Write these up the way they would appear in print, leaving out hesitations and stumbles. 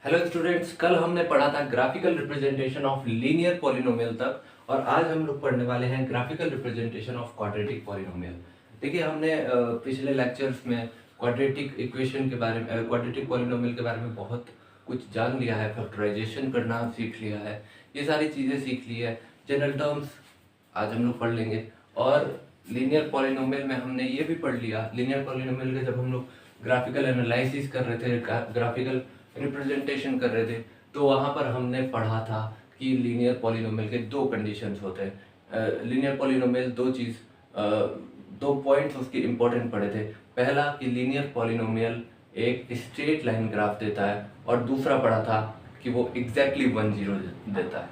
Hello students, कल हमने पढ़ा था graphical representation of linear polynomial तक और आज हम लोग पढ़ने वाले हैं graphical representation of quadratic polynomial. देखिए, हमने पिछले लेक्चर्स में क्वाड्रेटिक इक्वेशन के बारे में, क्वाड्रेटिक पॉलिनोमियल के बारे में बहुत कुछ जान लिया है, फैक्टराइजेशन करना सीख लिया है, ये सारी चीज़ें सीख ली है। जनरल टर्म्स आज हम लोग पढ़ लेंगे और लीनियर पॉलिनोमियल में हमने ये भी पढ़ लिया। लीनियर पॉलिनोमियल के जब हम लोग ग्राफिकल एनालिसिस कर रहे थे, ग्राफिकल रिप्रेजेंटेशन कर रहे थे, तो वहाँ पर हमने पढ़ा था कि लीनियर पॉलिनोमियल के दो कंडीशंस होते हैं। लीनियर पॉलिनोमियल दो पॉइंट्स उसके इम्पोर्टेंट पढ़े थे। पहला कि लीनियर पॉलिनोमियल एक स्ट्रेट लाइन ग्राफ देता है और दूसरा पढ़ा था कि वो एग्जैक्टली 1 0 देता है।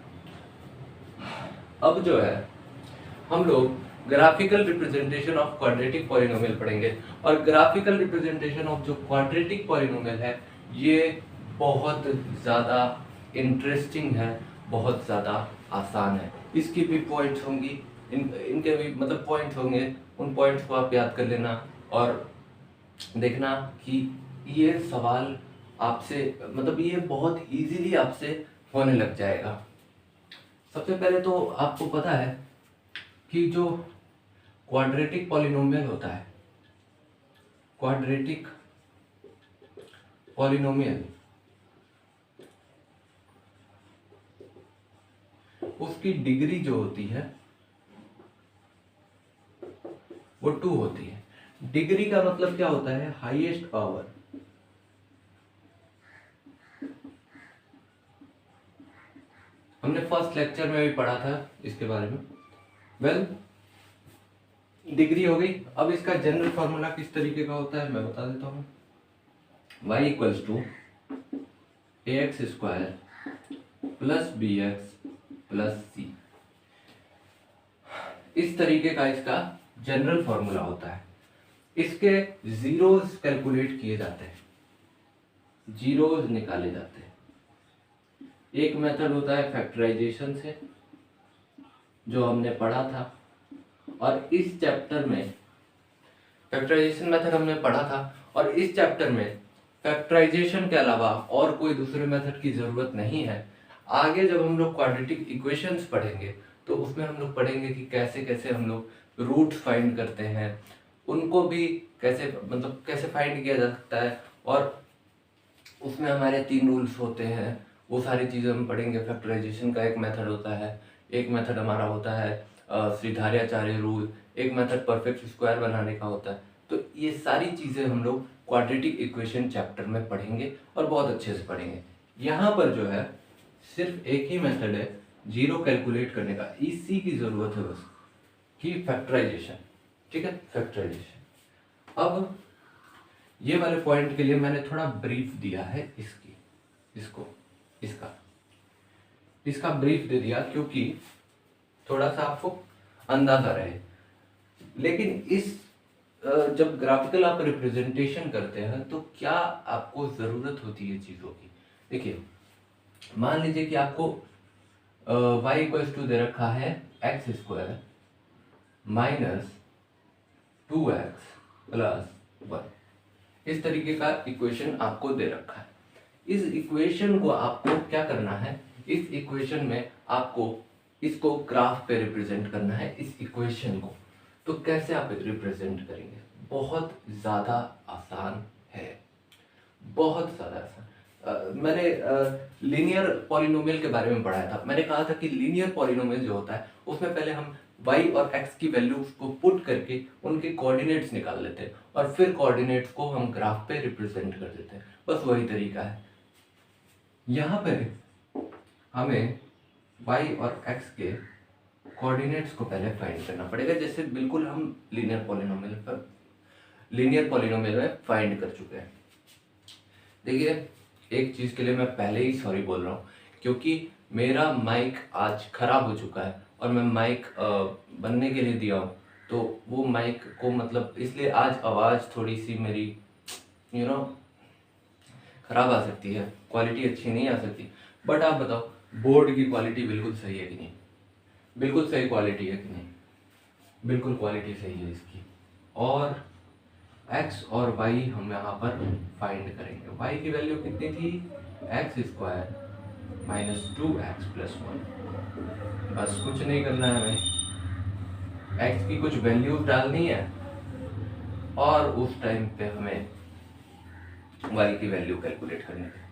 अब जो है हम लोग graphical representation of quadratic polynomial पढ़ेंगे और ग्राफिकल रिप्रेजेंटेशन ऑफ जो क्वाड्रेटिक पॉलिनोमियल है ये बहुत ज़्यादा इंटरेस्टिंग है, बहुत ज़्यादा आसान है। इसकी भी पॉइंट्स होंगी, इनके भी मतलब पॉइंट्स होंगे, उन पॉइंट्स को आप याद कर लेना और देखना कि ये सवाल आपसे मतलब ये बहुत इजीली आपसे होने लग जाएगा। सबसे पहले तो आपको पता है कि जो क्वाड्रेटिक पॉलिनोमियल होता है, क्वाड्रेटिक पॉलिनोमियल उसकी डिग्री जो होती है वो 2 होती है। डिग्री का मतलब क्या होता है? Highest power. हमने फर्स्ट लेक्चर में भी पढ़ा था इसके बारे में। डिग्री हो गई। अब इसका जनरल फॉर्मूला किस तरीके का होता है मैं बता देता हूँ। y equals to ax² plus bx plus c, इस तरीके का इसका जनरल फॉर्मूला होता है। इसके जीरोस कैलकुलेट किए जाते हैं, जीरोस निकाले जाते हैं। एक मेथड होता है फैक्टराइजेशन से, जो हमने पढ़ा था, और इस चैप्टर में फैक्टराइजेशन मेथड हमने पढ़ा था और इस चैप्टर में फैक्टराइजेशन के अलावा और कोई दूसरे मेथड की ज़रूरत नहीं है। आगे जब हम लोग क्वाड्रेटिक इक्वेशंस पढ़ेंगे तो उसमें हम लोग पढ़ेंगे कि कैसे कैसे हम लोग रूट फाइंड करते हैं, उनको भी कैसे फाइंड किया जा सकता है, और उसमें हमारे 3 रूल्स होते हैं। वो सारी चीज़ें हम पढ़ेंगे। फैक्टराइजेशन का एक मेथड होता है, एक मेथड हमारा होता है श्रीधार्याचार्य रूल, एक मेथड परफेक्ट स्क्वायर बनाने का होता है। तो ये सारी चीज़ें हम लोग क्वाड्रेटिक इक्वेशन चैप्टर में पढ़ेंगे और बहुत अच्छे से पढ़ेंगे। यहाँ पर जो है सिर्फ एक ही मेथड है जीरो कैलकुलेट करने का, इसी की ज़रूरत है बस, कि फैक्टराइजेशन। ठीक है, फैक्टराइजेशन। अब ये वाले पॉइंट के लिए मैंने थोड़ा ब्रीफ दिया है इसका ब्रीफ दे दिया क्योंकि थोड़ा सा आपको अंदाजा रहे। लेकिन जब ग्राफिकल आप रिप्रेजेंटेशन करते हैं तो क्या आपको ज़रूरत होती है चीज़ों की। देखिए, मान लीजिए कि आपको y इक्वल्स टू दे रखा है x² माइनस 2x प्लस 1, इस तरीके का इक्वेशन आपको दे रखा है। इस इक्वेशन को आपको क्या करना है? इस इक्वेशन में आपको इसको ग्राफ पे रिप्रेजेंट करना है, इस इक्वेशन को। तो कैसे आप रिप्रेजेंट करेंगे? बहुत ज़्यादा आसान है, बहुत ज़्यादा आसान। मैंने लीनियर पॉलिनोमियल के बारे में पढ़ाया था। मैंने कहा था कि लीनियर पॉलिनोमियल जो होता है उसमें पहले हम y और x की वैल्यूज को पुट करके उनके कोऑर्डिनेट्स निकाल लेते हैं और फिर कोऑर्डिनेट्स को हम ग्राफ पे रिप्रेजेंट कर देते हैं। बस वही तरीका है। यहाँ पे हमें y और x के कोऑर्डिनेट्स को पहले फाइंड करना पड़ेगा, जैसे बिल्कुल हम लीनियर पॉलिनोमियल में फाइंड कर चुके हैं। देखिए, एक चीज़ के लिए मैं पहले ही सॉरी बोल रहा हूँ क्योंकि मेरा माइक आज खराब हो चुका है और मैं माइक बनने के लिए दिया हूँ, तो वो माइक को मतलब इसलिए आज आवाज़ थोड़ी सी मेरी खराब आ सकती है, क्वालिटी अच्छी नहीं आ सकती। बट आप बताओ, बोर्ड की क्वालिटी बिल्कुल सही है कि नहीं? बिल्कुल सही क्वालिटी है कि नहीं? बिल्कुल क्वालिटी सही है इसकी। और x और y हम यहाँ पर फाइंड करेंगे। y की वैल्यू कितनी थी, x square minus 2x plus 1। बस कुछ नहीं करना है हमें, x की कुछ वैल्यू डालनी है और उस टाइम पे हमें y की वैल्यू कैलकुलेट करनी है।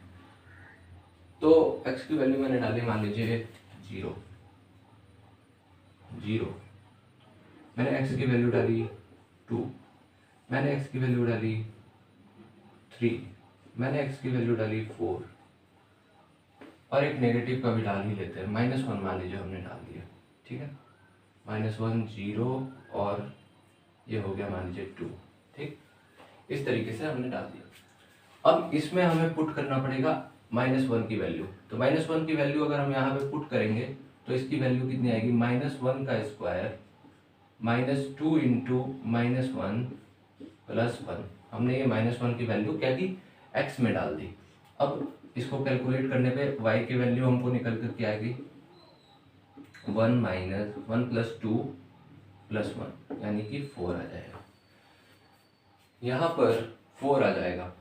तो x की वैल्यू मैंने डाली, मान लीजिए 0, मैंने x की वैल्यू डाली 2, मैंने x की वैल्यू डाली 3, मैंने x की वैल्यू डाली 4 और एक नेगेटिव का भी डाल ही लेते हैं, -1 मान लीजिए हमने डाल दिया, ठीक है। -1 0 और ये हो गया मान लीजिए 2, ठीक। इस तरीके से हमने डाल दिया। अब इसमें हमें पुट करना पड़ेगा -1 की वैल्यू। तो -1 की वैल्यू अगर हम यहाँ पे पुट करेंगे तो इसकी वैल्यू कितनी आएगी, -1 का स्क्वायर -2 इंटू -1 प्लस 1। हमने ये -1 की वैल्यू क्या की, x में डाल दी। अब इसको कैलकुलेट करने पे y की वैल्यू हमको निकल कर क्या आएगी, 1 माइनस 1 प्लस 2 प्लस 1 यानी कि 4 आ जाएगा। यहाँ पर 4 आ जाएगा,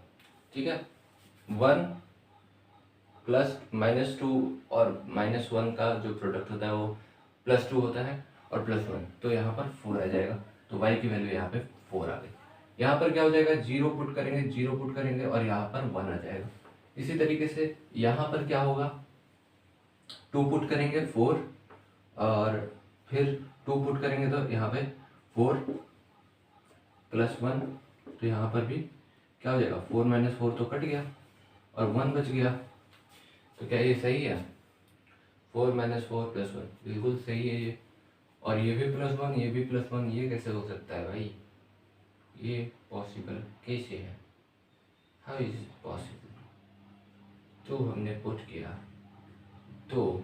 ठीक है। 1 प्लस -2 और -1 का जो प्रोडक्ट होता है वो +2 होता है और +1, तो यहाँ पर 4 आ जाएगा। तो y की वैल्यू यहाँ पे 4 आ गई। यहाँ पर क्या हो जाएगा, 0 पुट करेंगे, 0 पुट करेंगे और यहाँ पर 1 आ जाएगा। इसी तरीके से यहाँ पर क्या होगा, 2 पुट करेंगे 4 और फिर 2 पुट करेंगे तो यहाँ पे 4 प्लस 1, तो यहाँ पर भी क्या हो जाएगा, 4 माइनस 4 तो कट गया और 1 बच गया। तो क्या ये सही है, 4 माइनस 4 प्लस 1 बिल्कुल सही है ये। और ये भी +1, ये भी +1, ये कैसे हो सकता है भाई, ये पॉसिबल कैसे है, हाउ इज इट पॉसिबल। तो हमने पुट किया, तो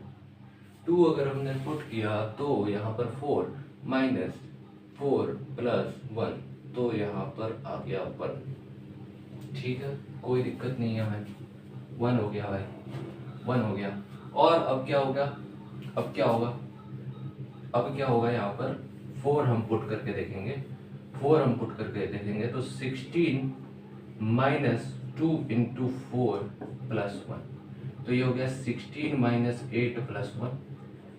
2 अगर हमने पुट किया तो यहाँ पर 4 माइनस 4 प्लस 1, तो यहाँ पर आ गया 1, ठीक है, कोई दिक्कत नहीं है भाई। 1 हो गया भाई, 1 हो गया। और अब क्या होगा, अब क्या होगा, अब क्या होगा, यहाँ पर 4 हम पुट करके देखेंगे, 4 हम पुट करके देखेंगे तो 16 माइनस 2 इंटू 4 प्लस 1, तो ये हो गया 16 माइनस 8 प्लस 1,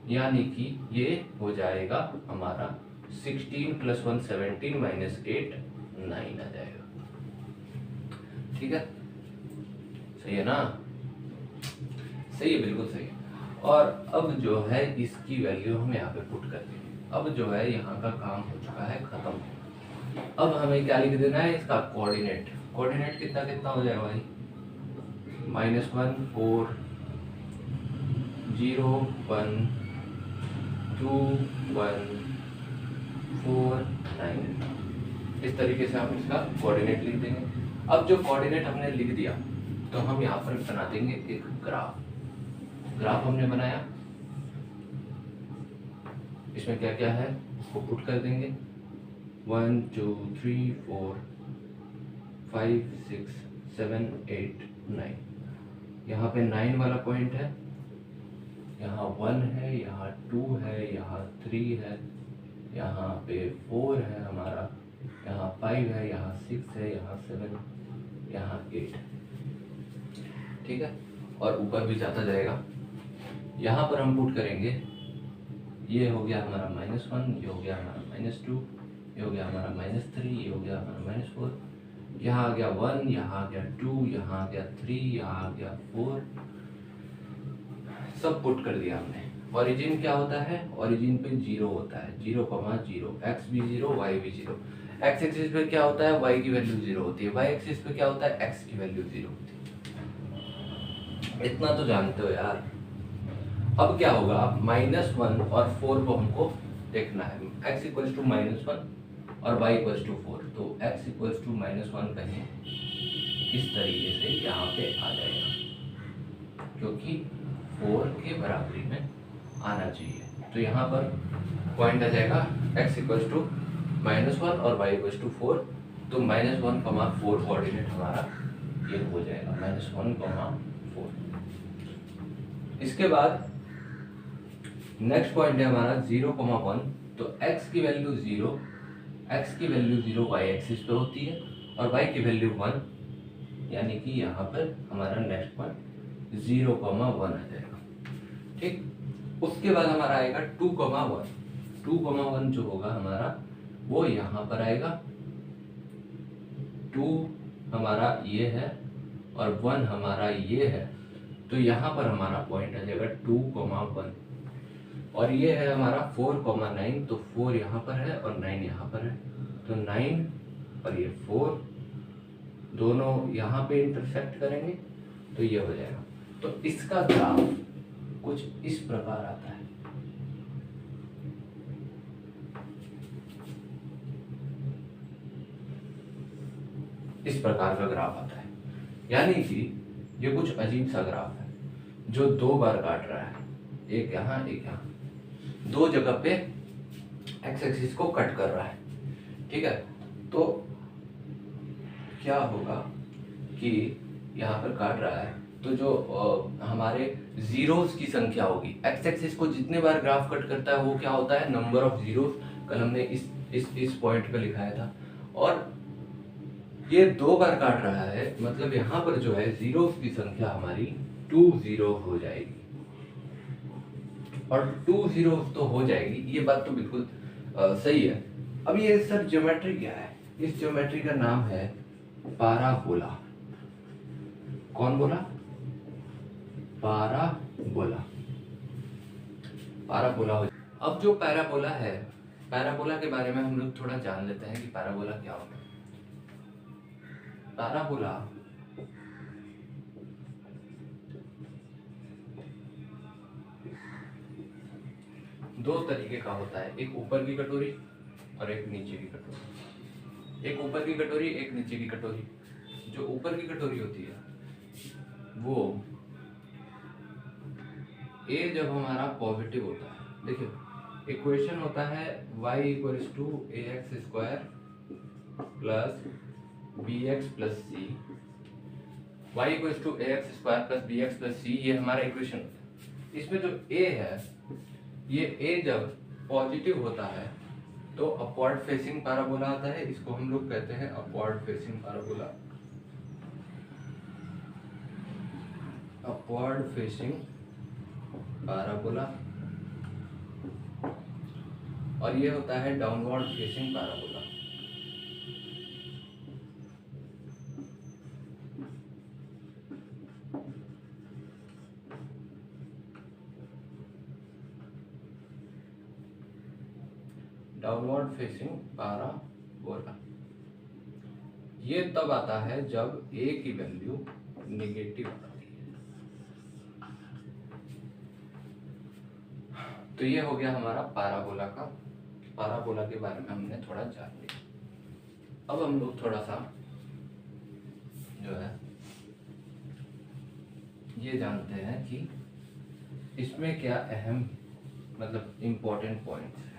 यानी कि ये हो जाएगा हमारा 16 प्लस 1 17 माइनस 8 9 आ जाएगा, ठीक है। सही है ना, सही है, बिल्कुल सही है। और अब जो है इसकी वैल्यू हम यहाँ पे पुट कर देंगे। अब जो है यहाँ का काम हो चुका है खत्म। अब हमें क्या लिख देना है, इसका कोऑर्डिनेट। कोऑर्डिनेट कितना कितना हो जाएगा भाई, -1 4 0 1 2 1 4 9, इस तरीके से हम इसका कोऑर्डिनेट लिख देंगे। अब जो कोऑर्डिनेट हमने लिख दिया तो हम यहाँ पर बना देंगे एक ग्राफ। ग्राफ हमने बनाया, इसमें क्या क्या है उसको पुट कर देंगे, 1 2 3 4 5 6 7 8 9। यहाँ पे 9 वाला पॉइंट है, यहाँ 1 है, यहाँ 2 है, यहाँ 3 है, यहाँ पे 4 है हमारा, यहाँ 5 है, यहाँ 6 है, यहाँ 7, यहाँ 8, ठीक है। और ऊपर भी जाता जाएगा। यहाँ पर हम पुट करेंगे, ये हो गया हमारा -1, ये हो गया हमारा -2, ये हो गया हमारा -3, ये हो गया हमारा -4, यहाँ आ गया 1, यहाँ आ गया 2, यहाँ आ गया 3, यहाँ आ गया 4, सब पुट कर दिया हमने। ओरिजिन क्या होता है, ओरिजिन पे 0 होता है, 0, 0, x भी 0 y भी 0। x एक्सिस पे क्या होता है, y की वैल्यू 0 होती है, y एक्सिस पे क्या होता है, x की वैल्यू 0 होती है। इतना तो जानते हो यार। अब क्या होगा, -1 और 4 को हमको देखना है, x इक्वल्स टू -1 और y इक्वल्स टू 4, तो x इक्वल्स टू -1 कहें इस तरीके से यहाँ पे आ जाएगा, क्योंकि 4 के बराबरी में आना चाहिए। तो यहाँ पर पॉइंट आ जाएगा x इक्वल्स टू -1 और y इक्वल्स टू 4, तो -1, 4 कोऑर्डिनेट हमारा ये हो जाएगा, -1, 4। इसके बाद नेक्स्ट पॉइंट है हमारा 0, 1, तो x की वैल्यू 0, x की वैल्यू 0 y एक्सिस पे होती है और y की वैल्यू 1, यानी कि यहाँ पर हमारा नेक्स्ट पॉइंट 0,1 आ जाएगा। ठीक, उसके बाद हमारा आएगा 2,1। 2,1 जो होगा हमारा वो यहाँ पर आएगा। 2 हमारा ये है और 1 हमारा ये है, तो यहाँ पर हमारा पॉइंट आ जाएगा 2,1। और ये है हमारा 4,9, तो 4 यहाँ पर है और 9 यहाँ पर है, तो 9 और ये 4 दोनों यहाँ पे इंटरसेक्ट करेंगे तो ये हो जाएगा। तो इसका ग्राफ कुछ इस प्रकार आता है। इस प्रकार का ग्राफ आता है, यानी कि ये कुछ अजीब सा ग्राफ है जो 2 बार काट रहा है, एक यहाँ एक यहाँ, 2 जगह पे एक्स एक्सिस को कट कर रहा है। ठीक है, तो क्या होगा कि यहाँ पर काट रहा है तो जो हमारे जीरोस की संख्या होगी, एक्स एक्सिस को जितने बार ग्राफ कट करता है वो क्या होता है, नंबर ऑफ जीरोस। कल हमने इस पॉइंट पे लिखाया था, और ये 2 बार काट रहा है, मतलब यहाँ पर जो है जीरोस की संख्या हमारी 20 हो जाएगी। और 20 तो हो जाएगी, ये बात तो बिल्कुल सही है। अब ये सर ज्योमेट्री क्या है? इस ज्योमेट्री का नाम है पाराबोला। कौन बोला? पाराबोला। पाराबोला हो। अब जो पैराबोला है, पैराबोला के बारे में हम लोग थोड़ा जान लेते हैं कि पैराबोला क्या होता है। पैराबोला दो तरीके का होता है, एक ऊपर की कटोरी और एक नीचे की कटोरी। एक ऊपर की कटोरी, एक नीचे की कटोरी। जो ऊपर की कटोरी होती है वो a जब हमारा पॉजिटिव होता है, देखिए इक्वेशन होता है y = ax² plus bx plus c। y = ax² plus bx plus c, ये हमारा इक्वेशन होता है। इसमें जो a है, ये a जब पॉजिटिव होता है तो अपवर्ड फेसिंग पैराबोला आता है। इसको हम लोग कहते हैं upward facing parabola. Upward facing parabola. और ये होता है downward facing parabola. Downward facing parabola ये तब आता है जब a की वैल्यू नेगेटिव आती है। तो ये हो गया हमारा पैराबोला का। पैराबोला के बारे में हमने थोड़ा जान लिया। अब हम लोग थोड़ा सा जो है ये जानते हैं कि इसमें क्या अहम मतलब इम्पोर्टेंट पॉइंट्स हैं।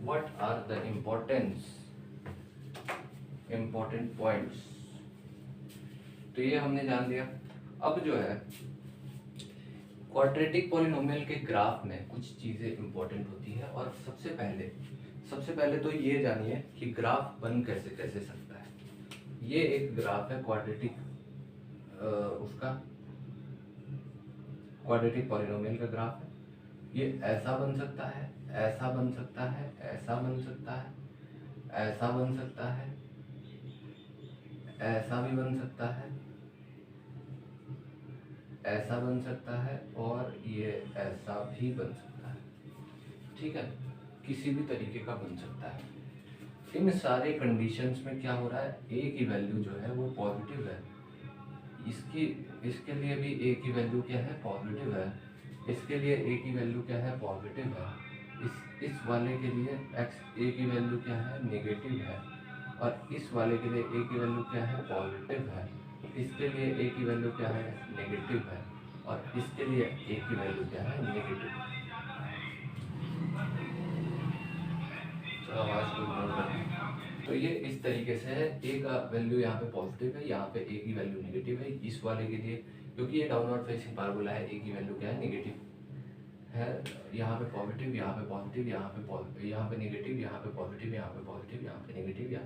What are the important points? तो ये हमने जान लिया। अब जो है क्वाड्रेटिक पॉलिनोमियल के ग्राफ में कुछ चीजें इंपॉर्टेंट होती है, और सबसे पहले तो ये जानिए कि ग्राफ बन कैसे कैसे सकता है। ये एक ग्राफ है क्वाड्रेटिक उसका क्वाड्रेटिक पॉलिनोमियल का ग्राफ है। ये ऐसा बन सकता है, ऐसा बन सकता है, ऐसा बन सकता है, ऐसा बन सकता है, ऐसा भी बन सकता है, ऐसा बन सकता है, और ये ऐसा भी बन सकता है। ठीक है, किसी भी तरीके का बन सकता है। इन सारे कंडीशंस में क्या हो रहा है, a की वैल्यू जो है वो पॉजिटिव है। इसके लिए भी a की वैल्यू क्या है, पॉजिटिव है। इसके लिए a की वैल्यू क्या है, पॉजिटिव है। इस वाले के लिए a की वैल्यू क्या है, नेगेटिव है। और इस वाले के लिए a की वैल्यू क्या है, पॉजिटिव है। इसके लिए a की वैल्यू क्या है, नेगेटिव है। और इसके लिए a की वैल्यू क्या है, नेगेटिव है। तो आवाज को इग्नोर करते हैं। तो ये इस तरीके से है, a का वैल्यू यहाँ पे पॉजिटिव है, यहाँ पे a की वैल्यू नेगेटिव है। इस वाले के लिए, क्योंकि ये डाउनवर्ड फेसिंग पैराबोला है, a की वैल्यू क्या है, नेगेटिव है, यहाँ पे पॉजिटिव, यहाँ पे पॉजिटिव, यहाँ पे नेगेटिव, यहाँ पे पॉजिटिव, यहाँ पे पॉजिटिव, यहाँ पे नेगेटिव, या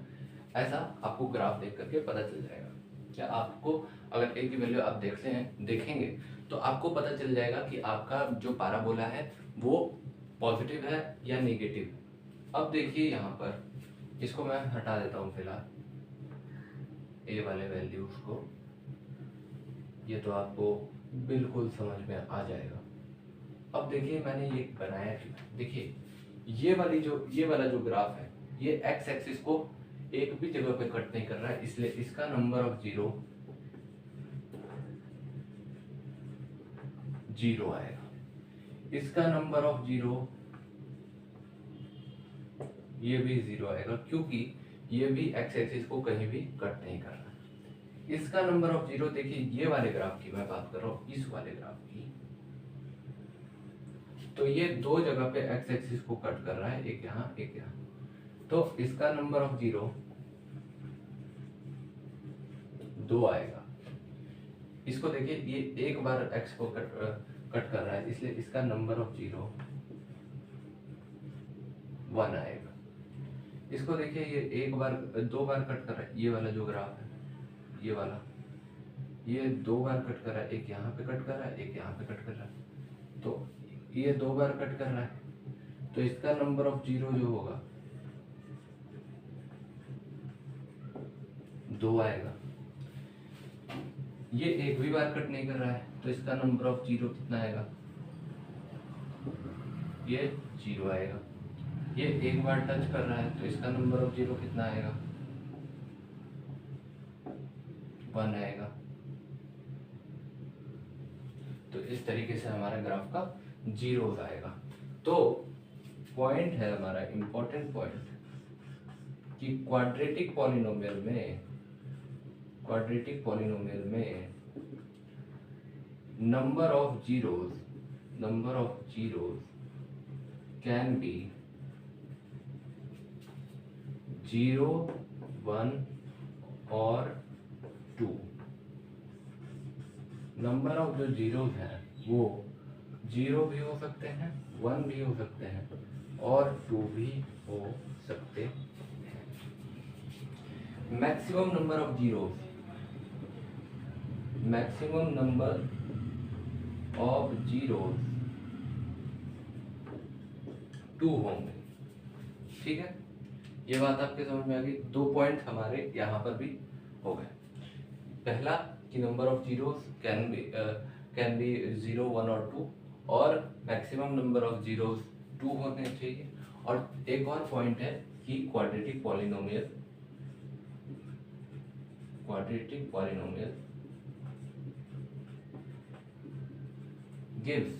ऐसा आपको ग्राफ देख करके पता चल जाएगा। क्या आपको अगर ए की वैल्यू आप देखेंगे तो आपको पता चल जाएगा कि आपका जो पैराबोला है वो पॉजिटिव है या नेगेटिव। अब देखिए यहाँ पर, इसको मैं हटा देता हूँ फिलहाल, ए वाले वैल्यूज को, ये तो आपको बिल्कुल समझ में आ जाएगा। अब देखिए मैंने ये बनाया क्यों, देखिए ये वाला जो ग्राफ है, ये एक्स एक्सिस को एक भी जगह पे कट नहीं कर रहा है, इसलिए इसका नंबर ऑफ जीरो आएगा। इसका नंबर ऑफ जीरो ये भी जीरो आएगा, क्योंकि ये भी एक्स एक्सिस को कहीं भी कट नहीं कर रहा है। इसका नंबर ऑफ जीरो, देखिए ये वाले ग्राफ की मैं बात कर रहा हूँ, इस वाले ग्राफ की, तो ये दो जगह पे एक्स एक्सिस को कट कर रहा है, एक यहाँ एक यहाँ, तो इसका नंबर ऑफ जीरो 2 आएगा। इसको देखिए, ये एक बार एक्स को कट कर रहा है, इसलिए इसका नंबर ऑफ जीरो 1 आएगा। इसको देखिए, ये एक बार दो बार कट कर रहा है, ये वाला जो ग्राफ है, ये वाला, ये दो बार कट कर रहा है, एक यहाँ पे कट कर रहा है, एक यहाँ पे कट कर रहा है, तो ये दो बार कट कर रहा है, तो इसका नंबर ऑफ जीरो जो होगा 2 आएगा। ये एक भी बार कट नहीं कर रहा है, तो इसका नंबर ऑफ जीरो कितना आएगा, ये 0 आएगा। ये एक बार टच कर रहा है, तो इसका नंबर ऑफ जीरो कितना आएगा, 1 आएगा। तो इस तरीके से हमारा ग्राफ का जीरो आएगा। तो पॉइंट है हमारा इंपॉर्टेंट पॉइंट कि क्वाड्रेटिक पॉलिनोमियल में number of zeros can be 0, 1 और 2। नंबर ऑफ जो जीरोस हैं वो 0 भी हो सकते हैं, 1 भी हो सकते हैं और 2 भी हो सकते हैं। Maximum number of zeros, maximum number of zeros 2 होंगे। ठीक है, ये बात आपके समझ में आ गई। 2 पॉइंट हमारे यहाँ पर भी हो गए। पहला कि number of zeros can be 0, 1 और 2, और मैक्सिमम नंबर ऑफ जीरोस 2 होने चाहिए। और एक और पॉइंट है कि quadratic polynomial gives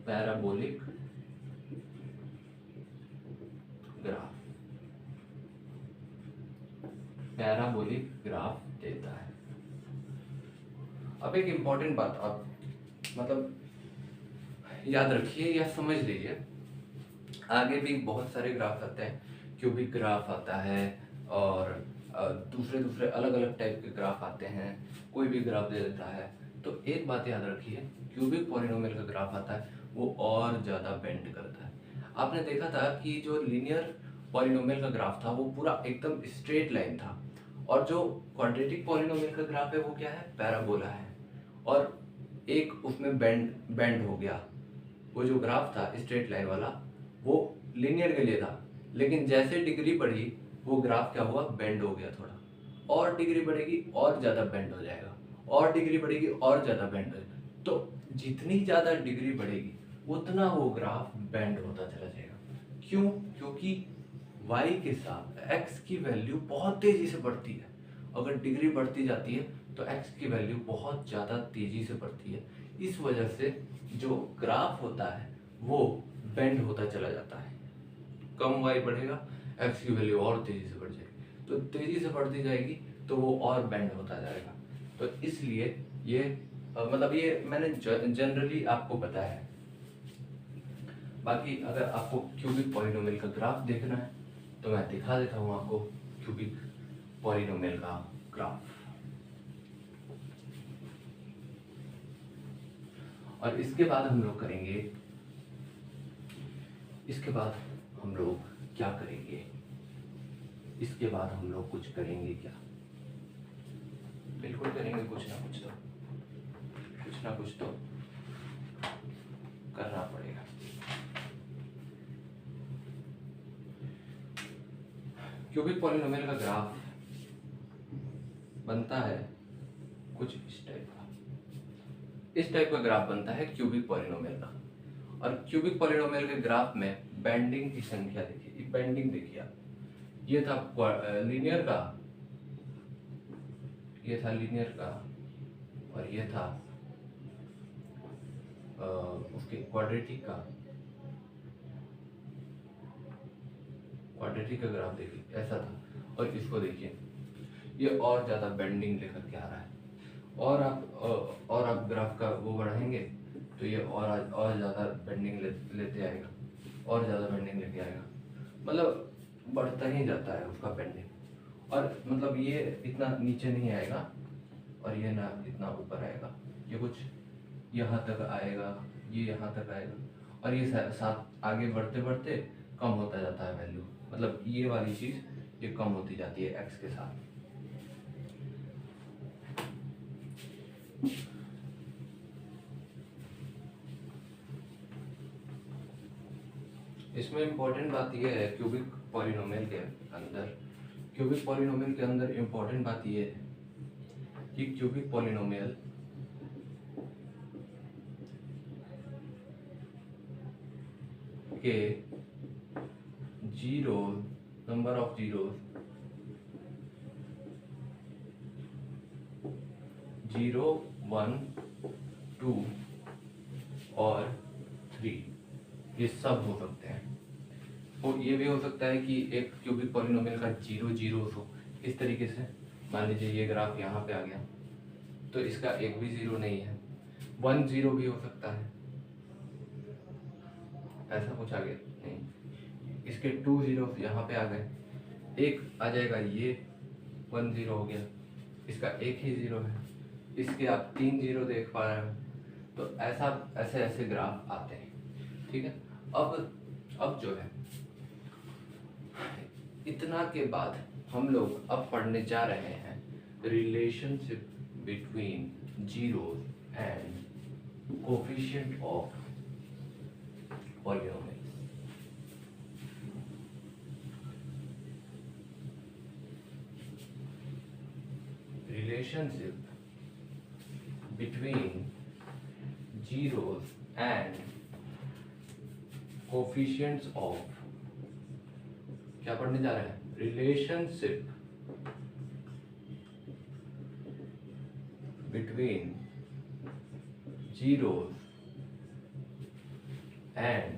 parabolic graph देता है। अब एक इंपॉर्टेंट बात आप मतलब याद रखिए या समझ लीजिए, आगे भी बहुत सारे ग्राफ आते हैं, क्यूबिक ग्राफ आता है और दूसरे अलग अलग टाइप के ग्राफ आते हैं, कोई भी ग्राफ दे देता है। तो एक बात याद रखिए, क्यूबिक पॉलिनोमियल का ग्राफ आता है वो और ज़्यादा बेंड करता है। आपने देखा था कि जो लीनियर पॉलिनोमियल का ग्राफ था वो पूरा एकदम स्ट्रेट लाइन था, और जो क्वाड्रेटिक पॉलिनोमियल का ग्राफ है वो क्या है, पैराबोला है, और एक उसमें बेंड हो गया। वो जो ग्राफ था स्ट्रेट लाइन वाला वो लीनियर के लिए था, लेकिन जैसे डिग्री बढ़ी वो ग्राफ क्या हुआ, बेंड हो गया थोड़ा, और डिग्री बढ़ेगी और ज़्यादा बेंड हो जाएगा, और डिग्री बढ़ेगी और ज़्यादा बेंड हो जाएगा। तो जितनी ज़्यादा डिग्री बढ़ेगी उतना वो ग्राफ बेंड होता चला जाएगा। क्यों? क्योंकि y के साथ x की वैल्यू बहुत तेज़ी से बढ़ती है। अगर डिग्री बढ़ती जाती है तो x की वैल्यू बहुत ज़्यादा तेज़ी से बढ़ती है। इस वजह से जो ग्राफ होता है वो बेंड होता चला जाता है। कम y बढ़ेगा, x की वैल्यू और तेज़ी से बढ़ जाएगी, तो तेज़ी से बढ़ती जाएगी तो वो और बेंड होता जाएगा। तो इसलिए ये मतलब ये मैंने जनरली आपको बताया है। बाकी अगर आपको क्यूबिक पॉलिनोमियल का ग्राफ देखना है तो मैं दिखा देता हूँ आपको क्यूबिक पॉलिनोमियल का ग्राफ। और इसके बाद हम लोग करेंगे, इसके बाद हम लोग क्या करेंगे, इसके बाद हम लोग कुछ करेंगे क्या, बिल्कुल करेंगे कुछ ना कुछ तो करना पड़ेगा। क्यूबिक पॉलिनोमियल का ग्राफ बनता है कुछ इस टाइप का ग्राफ बनता है क्यूबिक पॉलिनोमियल का। और क्यूबिक पॉलिनोमियल के ग्राफ में बेंडिंग की संख्या देखिए, बेंडिंग देखिए आप, ये था लीनियर का, ये था लीनियर का, और ये था उसके क्वाड्रेटिक का ग्राफ देखिए ऐसा था। और इसको देखिए ये और ज़्यादा बेंडिंग लेकर के आ रहा है, और आप ग्राफ का वो बढ़ाएंगे तो ये और ज़्यादा बेंडिंग लेते आएगा, और ज़्यादा बेंडिंग लेके आएगा, मतलब बढ़ता ही जाता है उसका बेंडिंग। और मतलब ये इतना नीचे नहीं आएगा और ये ना इतना ऊपर आएगा, ये कुछ यहाँ तक आएगा, ये यहाँ तक आएगा, और ये साथ आगे बढ़ते बढ़ते कम होता जाता है वैल्यू, मतलब ये वाली चीज़ ये कम होती जाती है एक्स के साथ। इसमें इम्पोर्टेंट बात यह है क्यूबिक पॉलिनोमियल के अंदर इम्पोर्टेंट बात यह है कि क्यूबिक पॉलिनोमियल के नंबर ऑफ जीरोस 0, 1, 2 और 3 ये सब हो सकते हैं। तो ये भी हो सकता है कि एक क्यूबिक पॉलिनोमियल का 0 जीरोस हो, इस तरीके से मान लीजिए ये ग्राफ यहाँ पे आ गया तो इसका एक भी 0 नहीं है, 1 0 भी हो सकता है, ऐसा कुछ आ गया नहीं, इसके 2 जीरो यहाँ पे आ गए, एक आ जाएगा, ये 1 0 हो गया, इसका एक ही 0 है, इसके आप 3 0 देख पा रहे हो। तो ऐसे ऐसे ग्राफ आते हैं, ठीक है। अब जो है इतना के बाद हम लोग अब पढ़ने जा रहे हैं relationship between zeros and coefficient of polynomials. Relationship between zeros and coefficients of, क्या पढ़ने जा रहे हैं, relationship between zeros and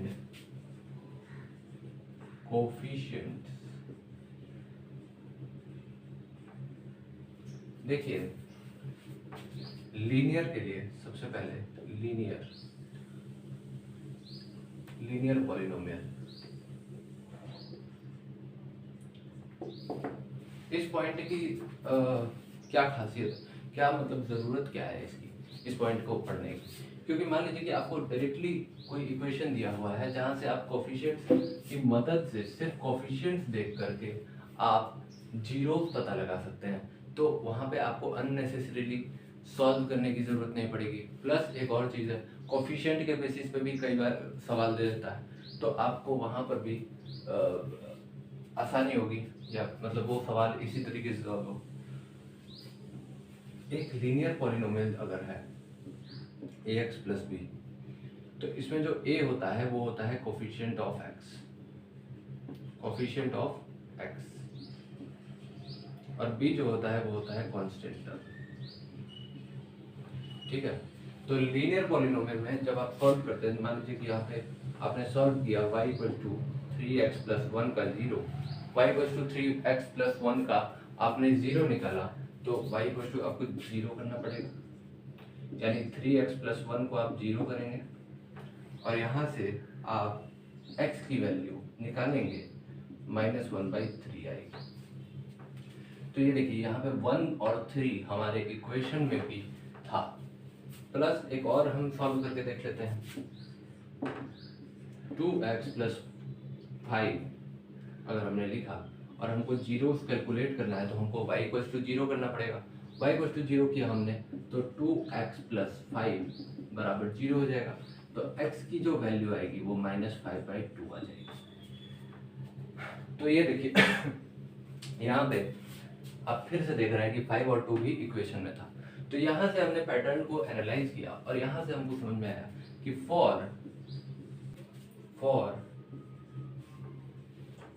coefficients। देखिए लीनियर के लिए सबसे पहले लीनियर पॉलिनोमियल, इस पॉइंट की क्या खासियत, क्या मतलब ज़रूरत क्या है इसकी, इस पॉइंट को पढ़ने की। क्योंकि मान लीजिए कि आपको डायरेक्टली कोई इक्वेशन दिया हुआ है जहाँ से आप कोफिशिएंट्स की मदद से सिर्फ कोफिशिएंट्स देख करके आप जीरोस पता लगा सकते हैं, तो वहाँ पे आपको अननेसेसरीली सॉल्व करने की ज़रूरत नहीं पड़ेगी। प्लस एक और चीज़ है, कोफिशिएंट के बेसिस पे भी कई बार सवाल दे देता है, तो आपको वहाँ पर भी आसानी होगी, या मतलब वो सवाल इसी तरीके से सॉल्व हो। एक लीनियर पॉलिनोमियल अगर है ax प्लस बी, तो इसमें जो a होता है वो होता है कोफिशिएंट ऑफ x, और b जो होता है वो होता है कांस्टेंट टर्म, ठीक है। तो लीनियर पॉलिनोमियल में जब आप सॉल्व करते हैं, मान लीजिए कि यहाँ पे आपने सॉल्व किया y = 3x + 1 का 0, y = 3x + 1 का आपने 0 निकाला, तो y = आपको 0 करना पड़ेगा, यानी 3x + 1 को आप 0 करेंगे, और यहाँ से आप x की वैल्यू निकालेंगे, -1/3 आएगी। तो ये देखिए यहाँ पे 1 और 3 हमारे इक्वेशन में भी था, प्लस एक और हम सॉल्व करके देख लेते हैं, 2x प्लस 5 अगर हमने लिखा और हमको जीरोस कैलकुलेट करना है तो हमको y इक्वल्स टू 0 करना पड़ेगा। y इक्वल्स टू 0 किया हमने तो 2x प्लस 5 बराबर 0 हो जाएगा। तो x की जो वैल्यू आएगी वो -5/2 आ जाएगी। तो ये देखिए यहाँ पे आप फिर से देख रहे हैं कि 5 और 2 भी इक्वेशन में था। तो यहाँ से हमने पैटर्न को एनालाइज किया और यहाँ से हमको समझ में आया कि for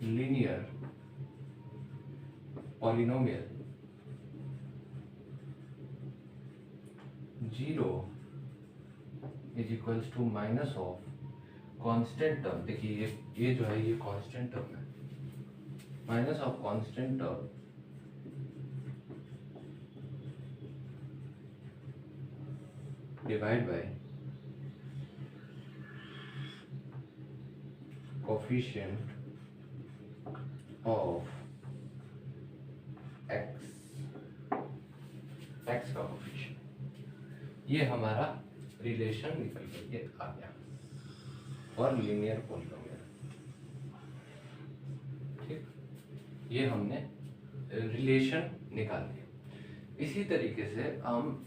linear polynomial 0 is equals to minus of constant term, देखिए ये जो है ये कांस्टेंट टर्म है, minus of constant term divide by coefficient of X का कोफिशिएंट, ये हमारा रिलेशन निकल के आ गया और लीनियर पॉलिनोमियल। ठीक, ये हमने रिलेशन निकाल दिया। इसी तरीके से हम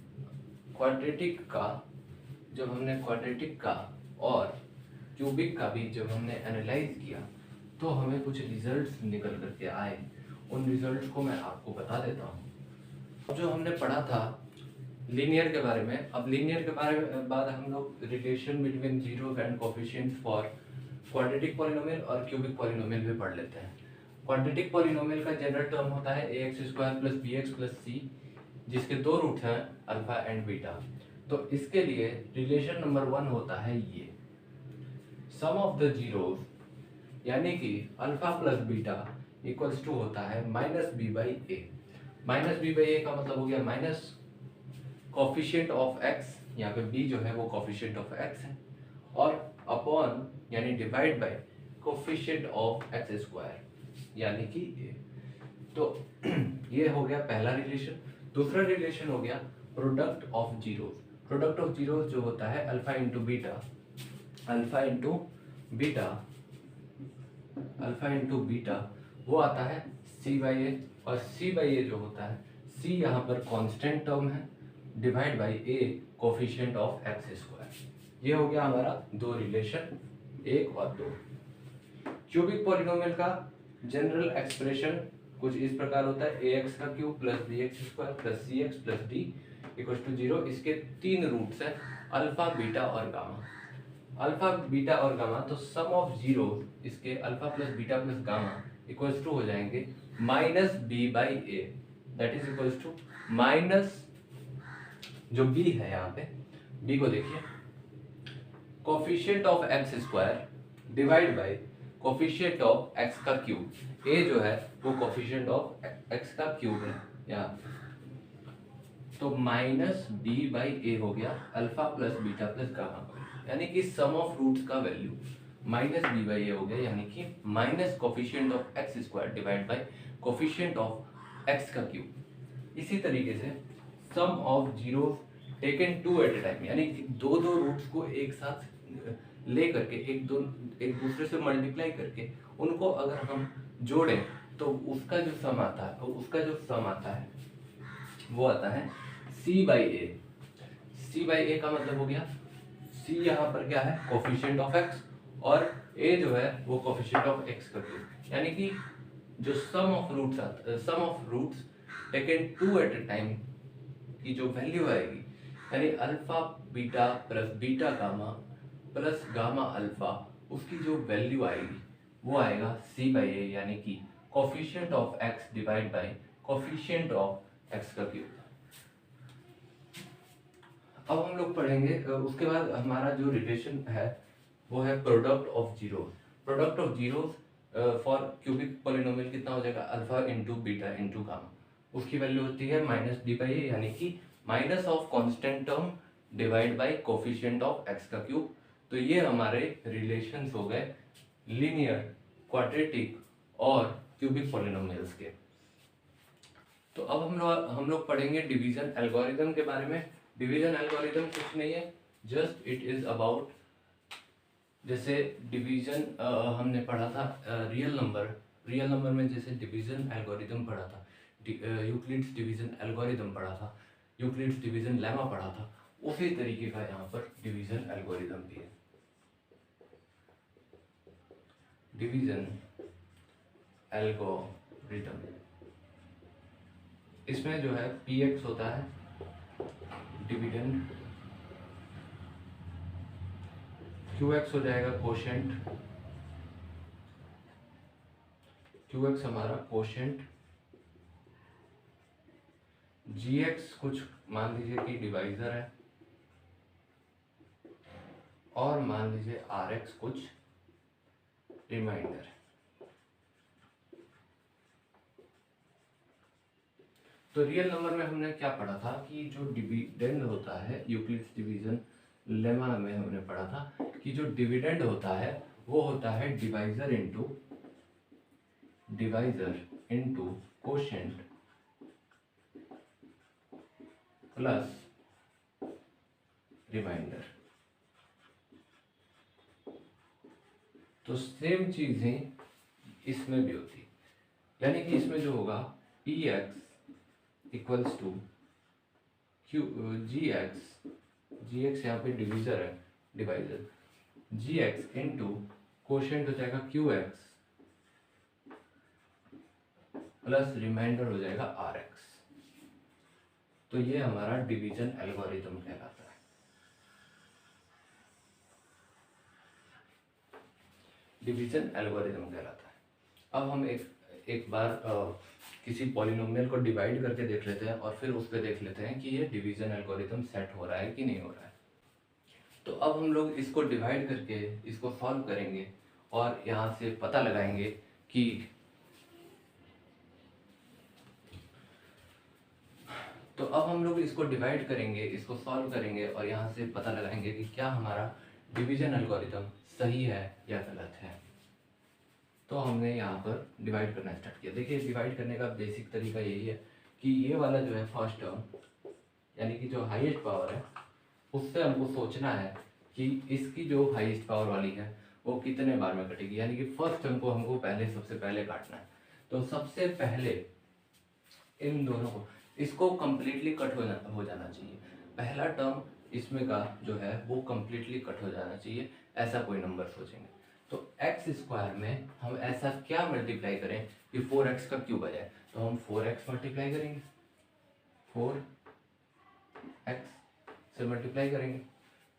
क्वाड्रेटिक का, जब हमने क्वाड्रेटिक का और क्यूबिक का भी जब हमने एनालाइज किया तो हमें कुछ रिजल्ट्स निकल करके आए। उन रिजल्ट्स को मैं आपको बता देता हूँ। जो हमने पढ़ा था लीनियर के बारे में, अब लीनियर के बारे में बाद हम लोग relation between zero and coefficients for quadratic polynomial और क्यूबिक पॉलिनोमियल भी पढ़ लेते हैं। क्वाड्रेटिक पॉलिनोमियल का जनरल टर्म होता है ax² + bx + c, जिसके दो रूट्स हैं अल्फा एंड बीटा। तो इसके लिए रिलेशन नंबर 1 होता है ये सम ऑफ द जीरोस, यानी कि alpha plus beta equals to होता है -b/a। -b/a का मतलब हो गया माइनस कोफिशिएंट ऑफ x, यहाँ पे b जो है वो कोफिशिएंट ऑफ x है, और अपॉन यानी divide by coefficient of x², यानी कि a। तो ये हो गया पहला रिलेशन। दूसरा रिलेशन हो गया product of zeros. Product of zeros जो होता है अल्फा इंटू बीटा वो आता है c/a, और c/a जो होता है c यहाँ पर कांस्टेंट टर्म है divide by a coefficient of x²। ये हो गया हमारा दो रिलेशन, 1 और 2। क्यूबिक पॉलिनोमियल का जनरल एक्सप्रेशन कुछ इस प्रकार होता है ax का cube plus bx² plus cx plus d equal to 0। इसके 3 रूट्स हैं अल्फा, बीटा और गामा। अल्फा, बीटा और गामा, तो सम ऑफ जीरो इसके alpha plus beta plus gamma equals to हो जाएंगे -b/a, that is equals to minus, जो b है यहाँ पे b को देखिए, coefficient of x² divide by coefficient of x का क्यूब। a जो है वो कोफिशिएंट ऑफ x का क्यूब है यहाँ पे, तो -b/a हो गया alpha plus beta plus gamma, यानी कि सम ऑफ रूट्स का वैल्यू -b/a हो गया, यानी कि minus coefficient of x² divide by coefficient of x का क्यूब। इसी तरीके से sum of zeros taken 2 at a time, यानी दो रूट्स को एक साथ ले करके एक दूसरे से मल्टीप्लाई करके उनको अगर हम जोड़ें तो उसका जो सम आता है वो आता है c/a। c/a का मतलब हो गया c यहाँ पर क्या है, कोफिशिएंट ऑफ x, और a जो है वो कोफिशिएंट ऑफ x का क्यूब, यानी कि जो sum of roots taken 2 at a time की जो वैल्यू आएगी, यानी alpha beta plus beta gamma plus gamma alpha, उसकी जो वैल्यू आएगी वो आएगा c/a, यानी कि coefficient of x divide by coefficient of x का क्यूब। अब हम लोग पढ़ेंगे उसके बाद हमारा जो रिलेशन है वो है product of zeros. Product of zeros for cubic polynomial कितना हो जाएगा, alpha into beta into gamma, उसकी वैल्यू होती है -b/a, यानी कि minus of constant term divide by coefficient of x का क्यूब। तो ये हमारे रिलेशंस हो गए लीनियर, क्वाड्रेटिक और क्यूबिक पॉलिनोमियल्स के। तो अब हम लोग पढ़ेंगे डिवीजन एल्गोरिथम के बारे में डिवीजन एल्गोरिदम कुछ नहीं है, जस्ट इट इज अबाउट, जैसे डिवीजन हमने पढ़ा था रियल नंबर में जैसे डिवीजन एल्गोरिदम पढ़ा था, यूक्लिड्स डिवीजन एल्गोरिदम पढ़ा था, यूक्लिड्स डिवीजन लेमा पढ़ा था, उसी तरीके का यहाँ पर डिवीजन एल्गोरिदम भी है। डिवीजन एल्गोरिदम, इसमें जो है px होता है डिविडेंड, qx हो जाएगा कोशेंट, qx हमारा कोशेंट, gx कुछ मान लीजिए कि डिवाइजर है, और मान लीजिए rx कुछ रिमाइंडर है। तो रियल नंबर में हमने क्या पढ़ा था कि जो डिविडेंड होता है, यूक्लिड्स डिवीजन लेमा में हमने पढ़ा था कि जो डिविडेंड होता है वो होता है divisor into quotient plus remainder. तो सेम चीजें इसमें भी होती, यानी कि इसमें जो होगा px इक्वल्स टू gx यहाँ पे डिवाइजर gx इंटू कोशेंट हो जाएगा qx प्लस रिमाइंडर हो जाएगा rx। तो ये हमारा डिवीजन एल्गोरिदम कहलाता है। डिवीजन एल्गोरिदम कहलाता है। अब हम एक बार किसी पॉलिनोमियल को डिवाइड करके देख लेते हैं और फिर उस पर देख लेते हैं कि ये डिवीजन एल्गोरिदम सेट हो रहा है कि नहीं हो रहा है। तो अब हम लोग इसको डिवाइड करके इसको सॉल्व करेंगे और यहाँ से पता लगाएंगे कि तो अब हम लोग इसको डिवाइड करेंगे, इसको सॉल्व करेंगे और यहाँ से पता लगाएंगे कि क्या हमारा डिवीजन एल्गोरिदम सही है या गलत है। तो हमने यहाँ पर डिवाइड करना स्टार्ट किया। देखिए डिवाइड करने का बेसिक तरीका यही है कि ये वाला जो है फर्स्ट टर्म, यानी कि जो हाईएस्ट पावर है, उससे हमको सोचना है कि इसकी जो हाईएस्ट पावर वाली है वो कितने बार में कटेगी, यानी कि फर्स्ट टर्म को हमको सबसे पहले काटना है। तो सबसे पहले इन दोनों को, इसको कंप्लीटली कट हो जाना चाहिए। पहला टर्म इसमें का जो है वो कंप्लीटली कट हो जाना चाहिए, ऐसा कोई नंबर सोचेंगे। तो एक्स स्क्वायर में हम ऐसा क्या मल्टीप्लाई करें कि 4x का क्यूब आ जाए। तो हम 4x मल्टीप्लाई करेंगे, 4x से मल्टीप्लाई करेंगे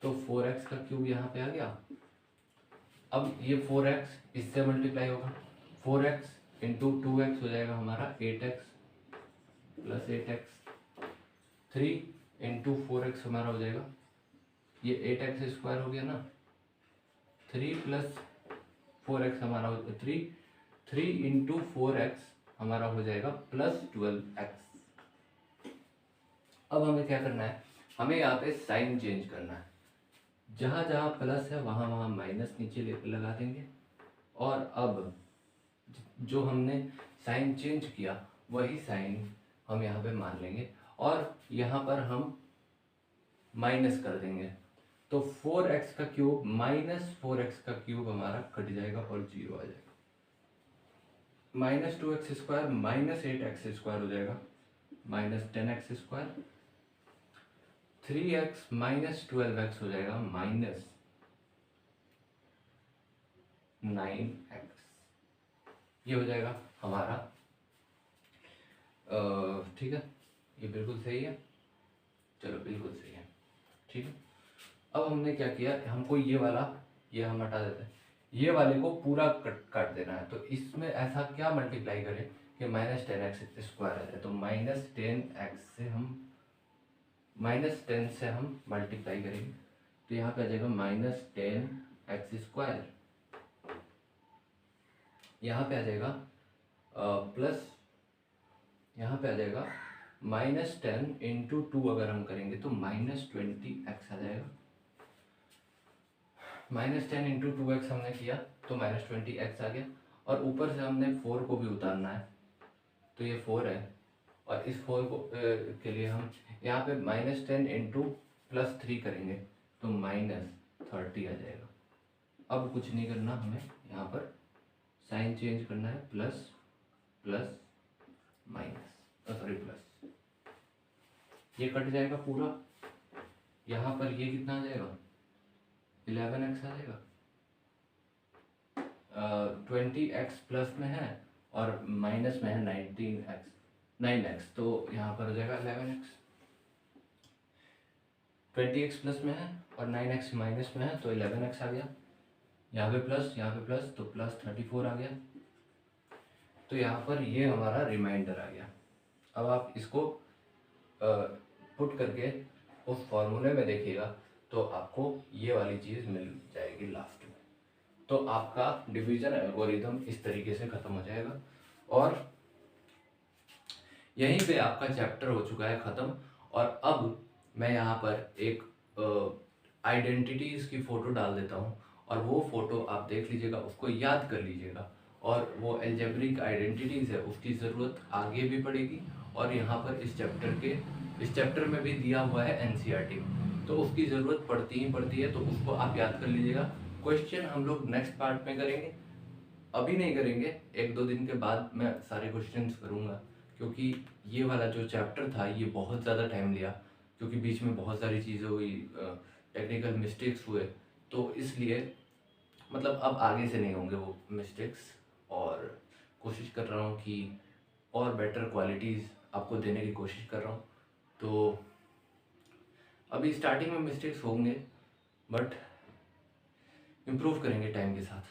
तो 4x का क्यूब यहाँ पे आ गया। अब ये 4x इससे मल्टीप्लाई होगा, 4x इंटू 2x हो जाएगा हमारा 8x plus 8x, 3 into 4x हमारा हो जाएगा, ये 8x स्क्वायर हो गया ना, 3 प्लस 4x हमारा हो 3 इंटू 4x हमारा हो जाएगा प्लस 12x। अब हमें क्या करना है, हमें यहाँ पे साइन चेंज करना है। जहाँ जहाँ प्लस है वहाँ वहाँ माइनस नीचे लगा देंगे, और अब जो हमने साइन चेंज किया वही साइन हम यहाँ पे मान लेंगे और यहाँ पर हम माइनस कर देंगे। तो 4x का क्यूब माइनस 4x का क्यूब हमारा कट जाएगा और 0 आ जाएगा। Minus 2x square minus 8x square हो जाएगा, minus 10x square, 3x minus 12x हो जाएगा माइनस 9x। ये हो जाएगा हमारा, ठीक है, ये बिल्कुल सही है, चलो बिल्कुल सही है, ठीक है। अब हमने क्या किया, हमको ये वाला ये हम हटा देते हैं, ये वाले को पूरा काट देना है। तो इसमें ऐसा क्या मल्टीप्लाई करें कि माइनस 10x स्क्वायर आ जाए। तो माइनस 10x से हम मल्टीप्लाई करेंगे तो यहाँ पे आ जाएगा माइनस 10x स्क्वायर, यहाँ पे आ जाएगा प्लस, यहाँ पे आ जाएगा माइनस 10 इंटू 2 अगर हम करेंगे तो माइनस 20x आ जाएगा। माइनस 10 इंटू 2x हमने किया तो माइनस 20x आ गया, और ऊपर से हमने 4 को भी उतारना है तो ये 4 है, और इस 4 को के लिए हम यहाँ पे -10 इंटू +3 करेंगे तो -30 आ जाएगा। अब कुछ नहीं करना हमें, यहाँ पर साइन चेंज करना है, plus plus minus sorry plus, ये कट जाएगा पूरा। यहाँ पर ये कितना आ जाएगा, 11x आ जाएगा। 20x प्लस में है और माइनस में है 9x, तो यहाँ पर हो जाएगा 11x। 20x प्लस में है और 9x माइनस में है तो 11x आ गया। यहाँ पे प्लस तो +34 आ गया। तो यहाँ पर ये हमारा रिमाइंडर आ गया। अब आप इसको पुट करके उस फॉर्मूले में देखिएगा तो आपको ये वाली चीज़ मिल जाएगी लास्ट में। तो आपका डिवीजन एल्गोरिथम इस तरीके से ख़त्म हो जाएगा और यहीं पे आपका चैप्टर हो चुका है ख़त्म। और अब मैं यहाँ पर एक आइडेंटिटीज़ की फ़ोटो डाल देता हूँ और वो फ़ोटो आप देख लीजिएगा, उसको याद कर लीजिएगा। और वो एल्जेब्रिक आइडेंटिटीज़ है उसकी ज़रूरत आगे भी पड़ेगी और यहाँ पर इस चैप्टर में भी दिया हुआ है एनसीईआरटी में, तो उसकी ज़रूरत पड़ती है, तो उसको आप याद कर लीजिएगा। क्वेश्चन हम लोग नेक्स्ट पार्ट में करेंगे, अभी नहीं करेंगे, 1-2 दिन के बाद मैं सारे क्वेश्चंस करूँगा, क्योंकि ये वाला जो चैप्टर था ये बहुत ज़्यादा टाइम लिया, क्योंकि बीच में बहुत सारी चीज़ें हुई, टेक्निकल मिस्टेक्स हुए, तो इसलिए मतलब अब आगे से नहीं होंगे वो मिस्टेक्स। और कोशिश कर रहा हूँ कि और बेटर क्वालिटीज़ आपको देने की कोशिश कर रहा हूँ। तो अभी स्टार्टिंग में मिस्टेक्स होंगे बट इम्प्रूव करेंगे टाइम के साथ।